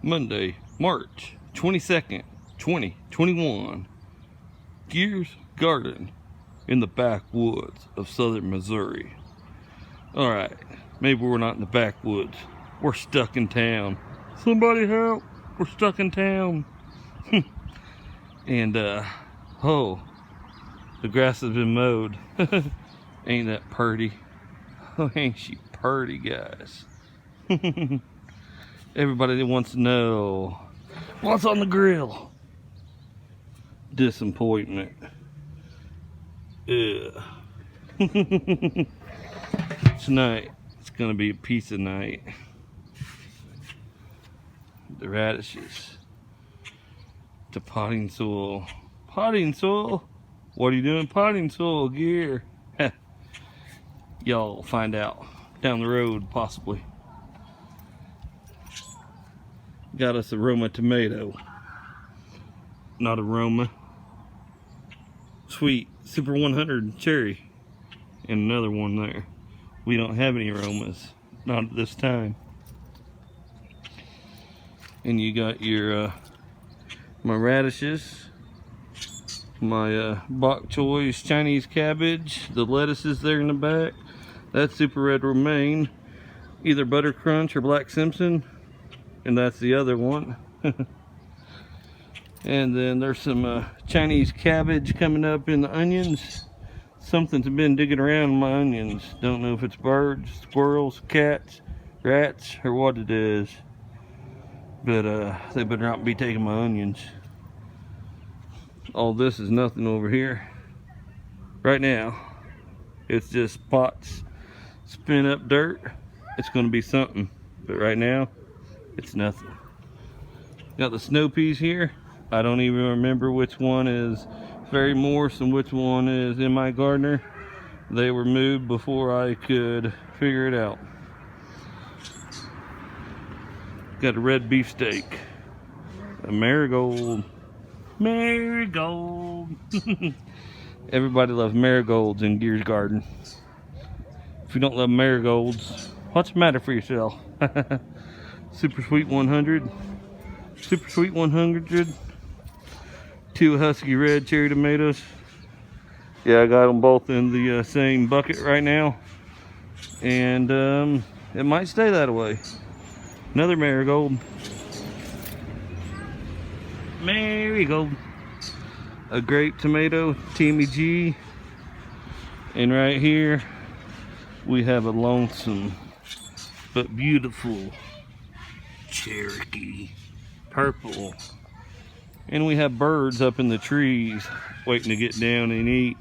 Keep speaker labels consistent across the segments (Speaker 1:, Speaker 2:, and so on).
Speaker 1: Monday, March 22nd, 2021. Gears Garden in the backwoods of southern Missouri. Alright, maybe we're not in the backwoods. We're stuck in town. Somebody help! We're stuck in town. And, oh, the grass has been mowed. Ain't that purty? Oh, ain't she purty, guys? Everybody wants to know what's on the grill. Disappointment. Yeah. Tonight, it's gonna be a pizza night. The radishes. The potting soil. Potting soil? What are you doing potting soil gear? Y'all find out down the road, possibly. Got us a Roma tomato. Not a Roma. Sweet Super 100 cherry. And another one there. We don't have any aromas. Not at this time. And you got your my radishes. My bok choy's Chinese cabbage. The lettuce is there in the back. That's Super Red Romaine. Either Butter Crunch or Black Simpson. And that's the other one. And then there's some Chinese cabbage coming up in the onions. Something's been digging around in my onions. Don't know if it's birds, squirrels, cats, rats, or what it is. But they better not be taking my onions. All this is nothing over here. Right now, it's just pots spin up dirt. It's going to be something. But right now, it's nothing. Got the snow peas here. I don't even remember which one is Fairy Morse and which one is M.I. Gardner. They were moved before I could figure it out. Got a red beefsteak. A marigold. Marigold. Everybody loves marigolds in Gears Garden. If you don't love marigolds, what's the matter for yourself? Super Sweet 100. Super Sweet 100. 2 Husky Red cherry tomatoes. Yeah, I got them both in the same bucket right now. And it might stay that way. Another marigold. Marigold. A grape tomato, Timmy G. And right here, we have a lonesome but beautiful Cherokee purple. And we have birds up in the trees waiting to get down and eat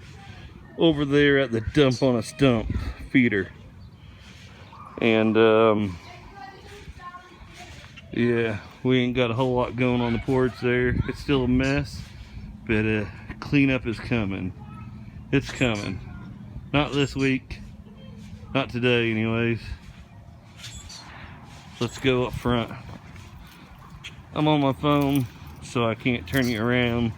Speaker 1: over there at the Dump on a Stump feeder. And yeah, we ain't got a whole lot going on the porch there. It's still a mess, but cleanup is coming. It's coming. Not this week, not today anyways. Let's go up front. I'm on my phone, so I can't turn you around.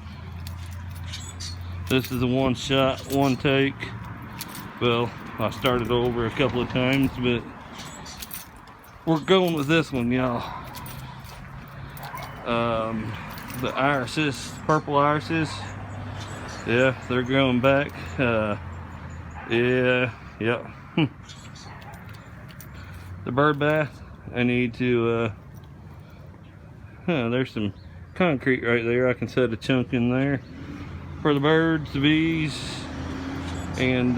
Speaker 1: This is a one shot, one take. Well, I started over a couple of times, but we're going with this one, y'all. The irises, purple irises. Yeah, they're growing back. Yeah. The bird bath, I need to, there's some concrete right there. I can set a chunk in there for the birds, the bees, and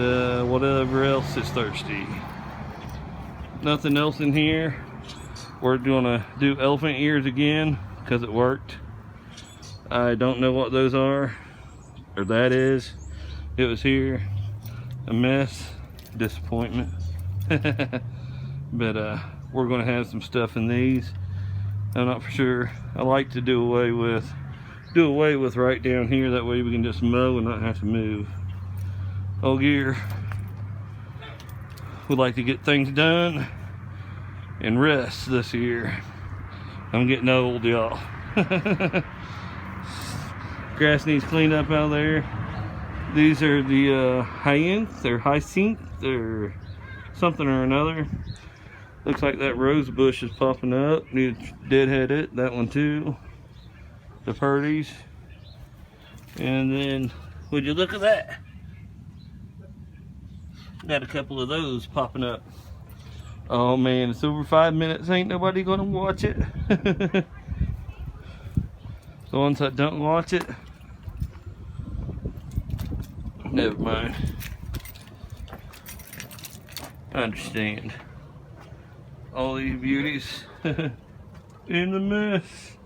Speaker 1: whatever else is thirsty. Nothing else in here. We're gonna do elephant ears again because it worked. I don't know what those are, or that is. It was here. A mess, disappointment. But we're gonna have some stuff in these. I'm not for sure. I like to do away with right down here. That way we can just mow and not have to move. Oh, Gear would like to get things done and rest this year. I'm getting old, y'all. Grass needs cleaned up out there. These are the hyacinth or something or another. Looks like that rose bush is popping up. Need to deadhead it. That one too. The Purdy's. And then, would you look at that? Got a couple of those popping up. Oh man, it's over 5 minutes. Ain't nobody gonna watch it. The ones that don't watch it, never mind. I understand. All these beauties in the mess,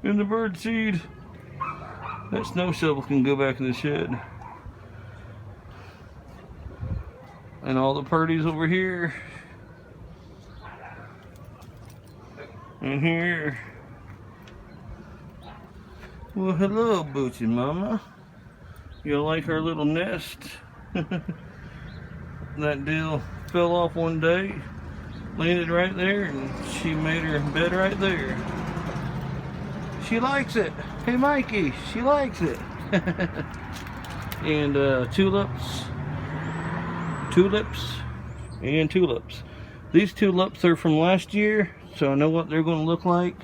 Speaker 1: in the bird seed. That snow shovel can go back in the shed. And all the Purdy's over here. And here. Well, hello, Boochie Mama. You like our little nest? That deal fell off one day, landed right there, and she made her bed right there. She likes it. Hey, Mikey, she likes it. And tulips, and tulips. These tulips are from last year, so I know what they're going to look like.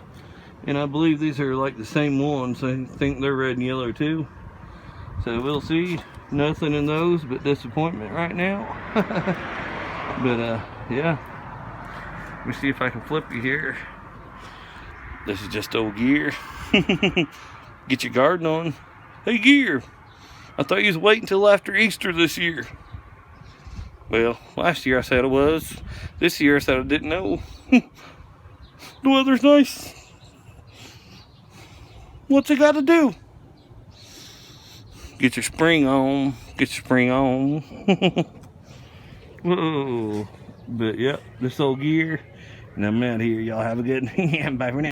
Speaker 1: And I believe these are like the same ones. I think they're red and yellow too. So we'll see. Nothing in those but disappointment right now. But yeah. Let me see if I can flip you here. This is just old Gear. Get your garden on. Hey Gear, I thought you was waiting until after Easter this year. Well, last year I said I was. This year I said I didn't know. The weather's nice. What's it got to do? Get your spring on. Get your spring on. Whoa. But yep, this old Gear. And I'm out here. Y'all have a good one. Bye for now.